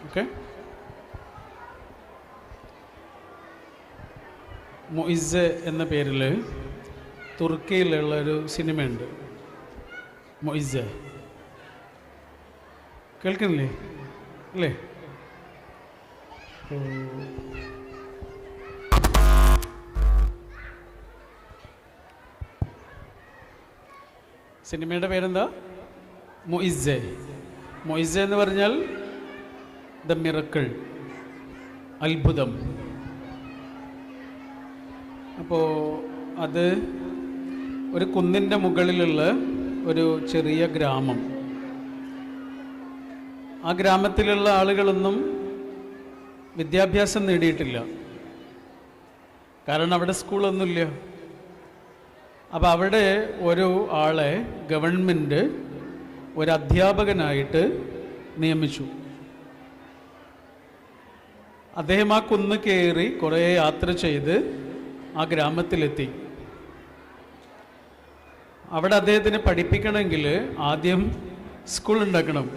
Okay. Moiz എന്ന പേരിൽ തുർക്കിയിലുള്ളൊരു സിനിമയുണ്ട്, മൊയ്സ്. കേൾക്കുന്നില്ലേ? അല്ലേ? സിനിമയുടെ പേരെന്താ? മൊയ്സ്. മൊയ്സ് എന്ന് പറഞ്ഞാൽ ദ മിറക്കിൾ, അത്ഭുതം. അപ്പോൾ അത് ഒരു കുന്നിൻ്റെ മുകളിലുള്ള ഒരു ചെറിയ ഗ്രാമം. ആ ഗ്രാമത്തിലുള്ള ആളുകളൊന്നും വിദ്യാഭ്യാസം നേടിയിട്ടില്ല, കാരണം അവിടെ സ്കൂളൊന്നുമില്ല. അപ്പോൾ അവിടെ ഒരു ആളെ ഗവൺമെൻറ് ഒരു അധ്യാപകനായിട്ട് നിയമിച്ചു. അദ്ദേഹം ആ കുന്ന് കയറി കുറേ യാത്ര ചെയ്ത് ആ ഗ്രാമത്തിലെത്തി. അവിടെ അദ്ദേഹത്തിന് പഠിപ്പിക്കണമെങ്കിൽ ആദ്യം സ്കൂൾ ഉണ്ടാക്കണം,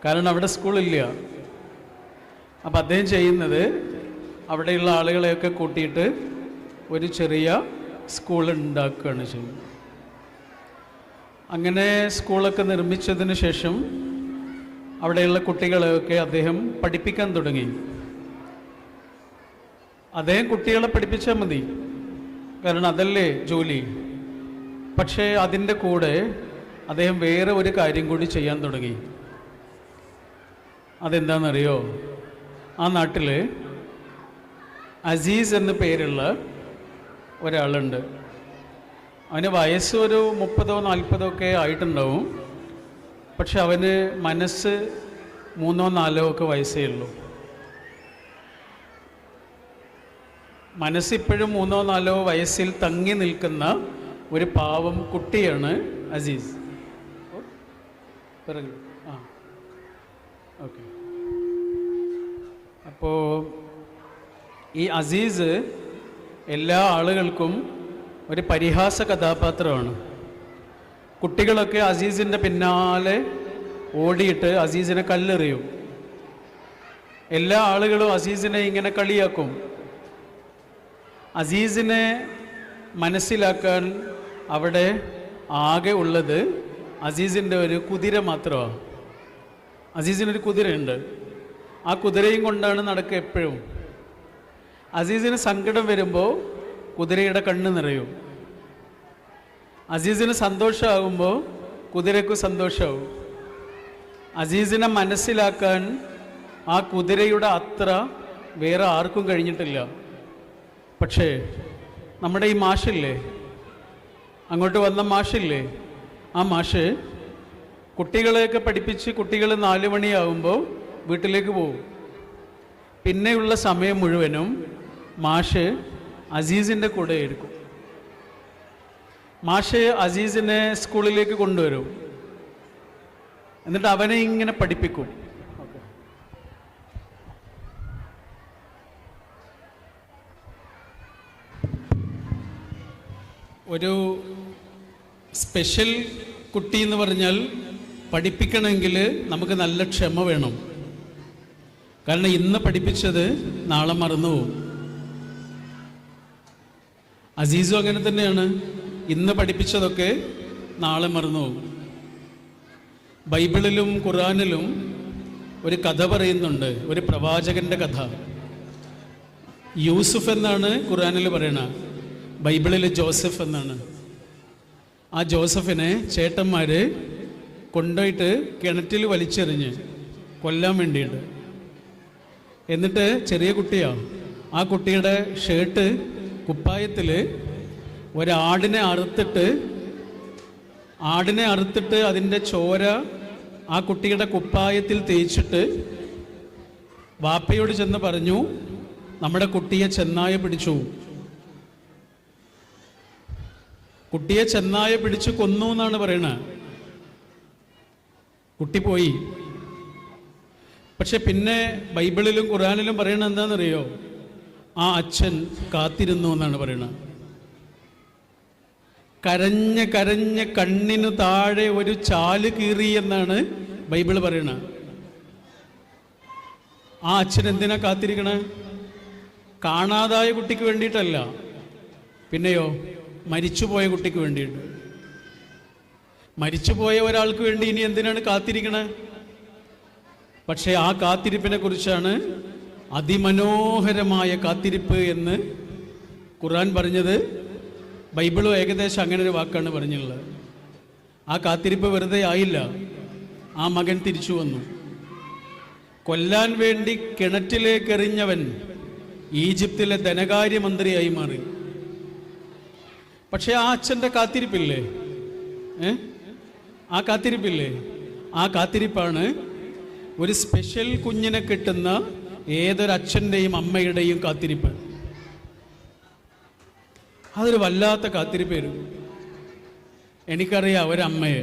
കാരണം അവിടെ സ്കൂളില്ല. അപ്പം അദ്ദേഹം ചെയ്യുന്നത് അവിടെയുള്ള ആളുകളെയൊക്കെ കൂട്ടിയിട്ട് ഒരു ചെറിയ സ്കൂൾ ഉണ്ടാക്കുകയാണ് ചെയ്യുന്നത്. അങ്ങനെ സ്കൂളൊക്കെ നിർമ്മിച്ചതിന് ശേഷം അവിടെയുള്ള കുട്ടികളെയൊക്കെ അദ്ദേഹം പഠിപ്പിക്കാൻ തുടങ്ങി. അദ്ദേഹം കുട്ടികളെ പഠിപ്പിച്ചാൽ മതി, കാരണം അതല്ലേ ജോലി. പക്ഷേ അതിൻ്റെ കൂടെ അദ്ദേഹം വേറെ ഒരു കാര്യം കൂടി ചെയ്യാൻ തുടങ്ങി. അതെന്താണെന്നറിയോ? ആ നാട്ടിൽ അസീസ് എന്ന പേരുള്ള ഒരാളുണ്ട്. അവന് വയസ്സ് ഒരു 30-40 ഒക്കെ ആയിട്ടുണ്ടാവും. പക്ഷെ അവന് മനസ്സ് 3-4 ഒക്കെ വയസ്സേ ഉള്ളൂ. മനസ്സിപ്പോഴും 3-4 വയസ്സിൽ തങ്ങി നിൽക്കുന്ന ഒരു പാവം കുട്ടിയാണ് അസീസ്. പറഞ്ഞു ആ ഓക്കെ. അപ്പോൾ ഈ അസീസ് എല്ലാ ആളുകൾക്കും ഒരു പരിഹാസ കഥാപാത്രമാണ്. കുട്ടികളൊക്കെ അസീസിൻ്റെ പിന്നാലെ ഓടിയിട്ട് അസീസിനെ കല്ലെറിയും. എല്ലാ ആളുകളും അസീസിനെ ഇങ്ങനെ കളിയാക്കും. അസീസിനെ മനസ്സിലാക്കാൻ അവിടെ ആകെ ഉള്ളത് അസീസിൻ്റെ ഒരു കുതിര മാത്രമാണ്. അസീസിനൊരു കുതിരയുണ്ട്. ആ കുതിരയും കൊണ്ടാണ് നടക്കുക എപ്പോഴും. അസീസിന് സങ്കടം വരുമ്പോൾ കുതിരയുടെ കണ്ണ് നിറയും. അസീസിന് സന്തോഷമാകുമ്പോൾ കുതിരയ്ക്ക് സന്തോഷമാവും. അസീസിനെ മനസ്സിലാക്കാൻ ആ കുതിരയുടെ അത്ര വേറെ ആർക്കും കഴിഞ്ഞിട്ടില്ല. പക്ഷേ നമ്മുടെ ഈ മാഷില്ലേ, അങ്ങോട്ട് വന്ന മാഷില്ലേ, ആ മാഷ് കുട്ടികളെയൊക്കെ പഠിപ്പിച്ച് കുട്ടികൾ 4 മണിയാകുമ്പോൾ വീട്ടിലേക്ക് പോകും. പിന്നെയുള്ള സമയം മുഴുവനും മാഷ് അസീസിൻ്റെ കൂടെ എടുക്കും. മാഷ് അസീസിനെ സ്കൂളിലേക്ക് കൊണ്ടുവരും. എന്നിട്ട് അവനെ ഇങ്ങനെ പഠിപ്പിക്കും. ഒരു സ്പെഷ്യൽ കുട്ടി എന്ന് പറഞ്ഞാൽ പഠിപ്പിക്കണമെങ്കിൽ നമുക്ക് നല്ല ക്ഷമ വേണം. കാരണം ഇന്ന് പഠിപ്പിച്ചത് നാളെ മറന്നുപോകും. അസീസും അങ്ങനെ തന്നെയാണ്. ഇന്ന് പഠിപ്പിച്ചതൊക്കെ നാളെ മറന്നുപോകും. ബൈബിളിലും ഖുർആനിലും ഒരു കഥ പറയുന്നുണ്ട്, ഒരു പ്രവാചകൻ്റെ കഥ. യൂസുഫ് എന്നാണ് ഖുർആനിൽ പറയണത്, ബൈബിളിൽ ജോസഫ് എന്നാണ്. ആ ജോസഫിനെ ചേട്ടന്മാർ കൊണ്ടുപോയിട്ട് കിണറ്റിൽ വലിച്ചെറിഞ്ഞ് കൊല്ലാൻ വേണ്ടിയിട്ട്. എന്നിട്ട് ചെറിയ കുട്ടിയാണ്. ആ കുട്ടിയുടെ ഷർട്ട് കുപ്പായത്തിൽ ഒരാടിനെ അറുത്തിട്ട് അതിൻ്റെ ചോര ആ കുട്ടിയുടെ കുപ്പായത്തിൽ തേച്ചിട്ട് വാപ്പയോട് ചെന്ന് പറഞ്ഞു, നമ്മുടെ കുട്ടിയെ ചെന്നായ പിടിച്ചു. കുട്ടിയെ ചെന്നായ പിടിച്ച് കൊന്നു എന്നാണ് പറയണത്. കുട്ടി പോയി. പക്ഷെ പിന്നെ ബൈബിളിലും ഖുർആനിലും പറയണത് എന്താണെന്നറിയോ? ആ അച്ഛൻ കാത്തിരുന്നു എന്നാണ് പറയണത്. കരഞ്ഞ് കരഞ്ഞ് കണ്ണിനു താഴെ ഒരു ചാല് കീറി എന്നാണ് ബൈബിൾ പറയണ. ആ അച്ഛൻ എന്തിനാ കാത്തിരിക്കണേ? കാണാതായ കുട്ടിക്ക് വേണ്ടിയിട്ടല്ല, പിന്നെയോ മരിച്ചുപോയ കുട്ടിക്ക് വേണ്ടിയിട്ട്. മരിച്ചുപോയ ഒരാൾക്ക് വേണ്ടി ഇനി എന്തിനാണ് കാത്തിരിക്കണേ? പക്ഷേ ആ കാത്തിരിപ്പിനെ കുറിച്ചാണ് അതിമനോഹരമായ കാത്തിരിപ്പ് എന്ന് ഖുർആൻ പറഞ്ഞത്. ബൈബിളും ഏകദേശം അങ്ങനെ ഒരു വാക്കാണ് പറഞ്ഞുള്ളത്. ആ കാത്തിരിപ്പ് വെറുതെ ആയില്ല. ആ മകൻ തിരിച്ചു വന്നു. കൊല്ലാൻ വേണ്ടി കിണറ്റിലേക്ക് എറിഞ്ഞവൻ ഈജിപ്തിലെ ധനകാര്യമന്ത്രിയായി മാറി. പക്ഷെ ആ അച്ഛൻ്റെ കാത്തിരിപ്പില്ലേ? ആ കാത്തിരിപ്പില്ലേ? ആ കാത്തിരിപ്പാണ് ഒരു സ്പെഷ്യൽ കുഞ്ഞിനെ കിട്ടുന്ന ഏതൊരച്ഛൻ്റെയും അമ്മയുടെയും കാത്തിരിപ്പ്. അതൊരു വല്ലാത്ത കാത്തിരിപ്പായിരുന്നു. എനിക്കറിയാം ഒരമ്മയെ,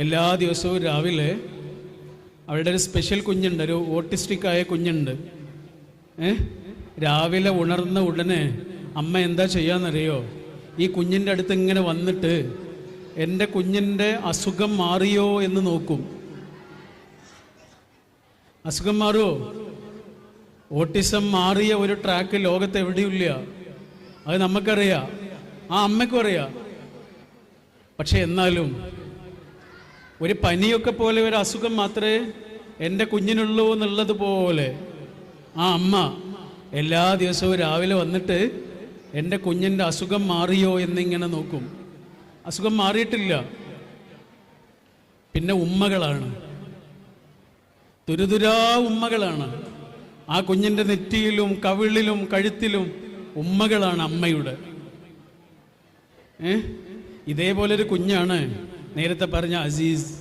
എല്ലാ ദിവസവും രാവിലെ അവരുടെ ഒരു സ്പെഷ്യൽ കുഞ്ഞുണ്ട്, ഒരു ഓട്ടിസ്റ്റിക്കായ കുഞ്ഞുണ്ട്. രാവിലെ ഉണർന്ന ഉടനെ അമ്മ എന്താ ചെയ്യാന്നറിയോ? ഈ കുഞ്ഞിൻ്റെ അടുത്ത് ഇങ്ങനെ വന്നിട്ട് എൻ്റെ കുഞ്ഞിൻ്റെ അസുഖം മാറിയോ എന്ന് നോക്കും. അസുഖം മാറുമോ? ഓട്ടിസം മാറിയ ഒരു ട്രാക്ക് ലോകത്ത് എവിടെയില്ല. അത് നമുക്കറിയാം, ആ അമ്മയ്ക്കും അറിയാം. പക്ഷെ എന്നാലും ഒരു പനിയൊക്കെ പോലെ ഒരു അസുഖം മാത്രമേ എൻ്റെ കുഞ്ഞിനുള്ളൂ എന്നുള്ളതുപോലെ ആ അമ്മ എല്ലാ ദിവസവും രാവിലെ വന്നിട്ട് എൻ്റെ കുഞ്ഞിൻ്റെ അസുഖം മാറിയോ എന്നിങ്ങനെ നോക്കും. അസുഖം മാറിയിട്ടില്ല. പിന്നെ ഉമ്മകളാണ്, തുരുതുരാ ഉമ്മകളാണ്. ആ കുഞ്ഞിൻ്റെ നെറ്റിയിലും കവിളിലും കഴുത്തിലും ഉമ്മകളാണ് അമ്മയുടെ. ഇതേപോലൊരു കുഞ്ഞാണ് നേരത്തെ പറഞ്ഞ അസീസ്.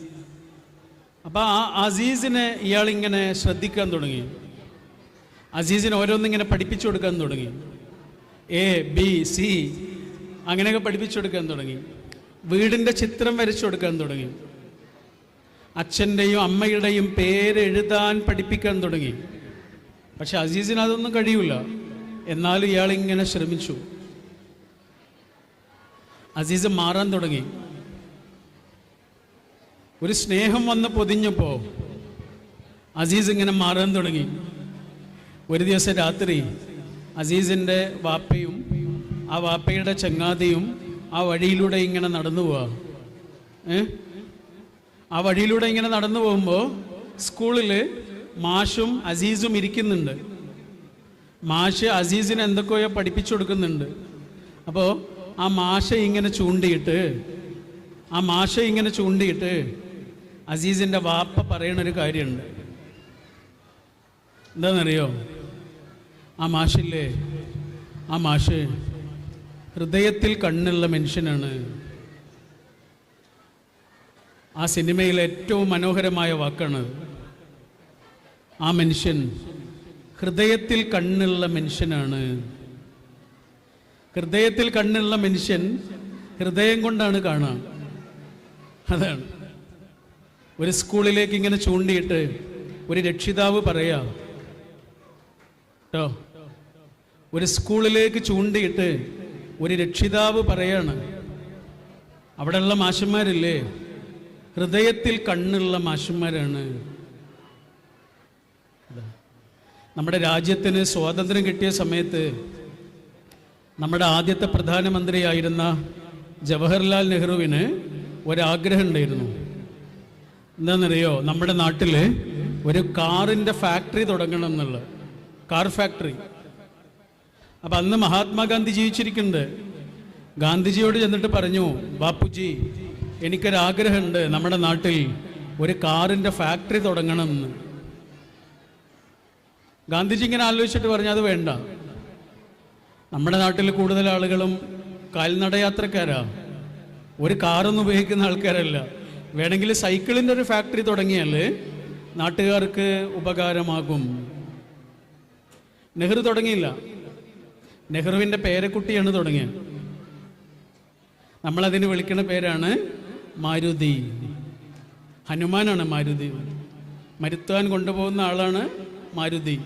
അപ്പം ആ അസീസിനെ ഇയാളിങ്ങനെ ശ്രദ്ധിക്കാൻ തുടങ്ങി. അസീസിനെ ഓരോന്നിങ്ങനെ പഠിപ്പിച്ചു കൊടുക്കാൻ തുടങ്ങി. ABC അങ്ങനെയൊക്കെ പഠിപ്പിച്ചു കൊടുക്കാൻ തുടങ്ങി. വീടിൻ്റെ ചിത്രം വരച്ചു കൊടുക്കാൻ തുടങ്ങി. അച്ഛൻ്റെയും അമ്മയുടെയും പേരെഴുതാൻ പഠിപ്പിക്കാൻ തുടങ്ങി. പക്ഷെ അസീസിന് അതൊന്നും കഴിയില്ല. എന്നാലും ഇയാളിങ്ങനെ ശ്രമിച്ചു. അസീസ് മാറാൻ തുടങ്ങി. ഒരു സ്നേഹം വന്ന് പൊതിഞ്ഞപ്പോൾ അസീസ് ഇങ്ങനെ മാറാൻ തുടങ്ങി. ഒരു ദിവസം രാത്രി അസീസിൻ്റെ വാപ്പയും ആ വാപ്പയുടെ ചങ്ങാതിയും ആ വഴിയിലൂടെ ഇങ്ങനെ നടന്നു പോവാ. ആ വഴിയിലൂടെ ഇങ്ങനെ നടന്നു പോകുമ്പോൾ സ്കൂളിൽ മാഷും അസീസും ഇരിക്കുന്നുണ്ട്. മാഷ് അസീസിനെ എന്തൊക്കെയോ പഠിപ്പിച്ചു കൊടുക്കുന്നുണ്ട്. അപ്പോൾ ആ മാഷ ഇങ്ങനെ ചൂണ്ടിയിട്ട് അസീസിൻ്റെ വാപ്പ പറയണൊരു കാര്യമുണ്ട്. എന്താണെന്നറിയോ? ആ മാഷ് ഹൃദയത്തിൽ കണ്ണുള്ള മനുഷ്യനാണ്. ആ സിനിമയിലെ ഏറ്റവും മനോഹരമായ വാക്കാണ്. ആ മനുഷ്യൻ ഹൃദയത്തിൽ കണ്ണുള്ള മനുഷ്യനാണ്. ഹൃദയത്തിൽ കണ്ണുള്ള മനുഷ്യൻ ഹൃദയം കൊണ്ടാണ് കാണുക. അതാണ്. ഒരു സ്കൂളിലേക്ക് ഇങ്ങനെ ചൂണ്ടിയിട്ട് ഒരു രക്ഷിതാവ് പറയാ കേട്ടോ. ഒരു സ്കൂളിലേക്ക് ചൂണ്ടിയിട്ട് ഒരു രക്ഷിതാവ് പറയാണ്, അവിടെയുള്ള മാഷന്മാരില്ലേ, ഹൃദയത്തിൽ കണ്ണുള്ള മാഷന്മാരാണ്. നമ്മുടെ രാജ്യത്തിന് സ്വാതന്ത്ര്യം കിട്ടിയ സമയത്ത് നമ്മുടെ ആദ്യത്തെ പ്രധാനമന്ത്രിയായിരുന്ന ജവഹർലാൽ നെഹ്റുവിന് ഒരാഗ്രഹം ഉണ്ടായിരുന്നു. എന്താണെന്നറിയോ? നമ്മുടെ നാട്ടിൽ ഒരു കാറിൻ്റെ ഫാക്ടറി തുടങ്ങണം എന്നുള്ള, കാർ ഫാക്ടറി. അപ്പം അന്ന് മഹാത്മാഗാന്ധി ജീവിച്ചിരിക്കുന്നുണ്ട്. ഗാന്ധിജിയോട് ചെന്നിട്ട് പറഞ്ഞു, ബാപ്പുജി എനിക്കൊരാഗ്രഹമുണ്ട്, നമ്മുടെ നാട്ടിൽ ഒരു കാറിൻ്റെ ഫാക്ടറി തുടങ്ങണം എന്ന്. ഗാന്ധിജി ഇങ്ങനെ ആലോചിച്ചിട്ട് പറഞ്ഞു, അത് വേണ്ട, നമ്മുടെ നാട്ടിൽ കൂടുതൽ ആളുകളും കാൽനടയാത്രക്കാരാ, ഒരു കാറൊന്നും ഉപയോഗിക്കുന്ന ആൾക്കാരല്ല. വേണമെങ്കിൽ സൈക്കിളിൻ്റെ ഒരു ഫാക്ടറി തുടങ്ങിയാൽ നാട്ടുകാർക്ക് ഉപകാരമാകും. നെഹ്റു തുടങ്ങിയില്ല, നെഹ്റുവിൻ്റെ പേരക്കുട്ടിയാണ് തുടങ്ങിയത്. നമ്മളതിന് വിളിക്കുന്ന പേരാണ് മാരുതി. ഹനുമാനാണ് മാരുതി. മരുത്താൻ കൊണ്ടുപോകുന്ന ആളാണ് മാരുതി.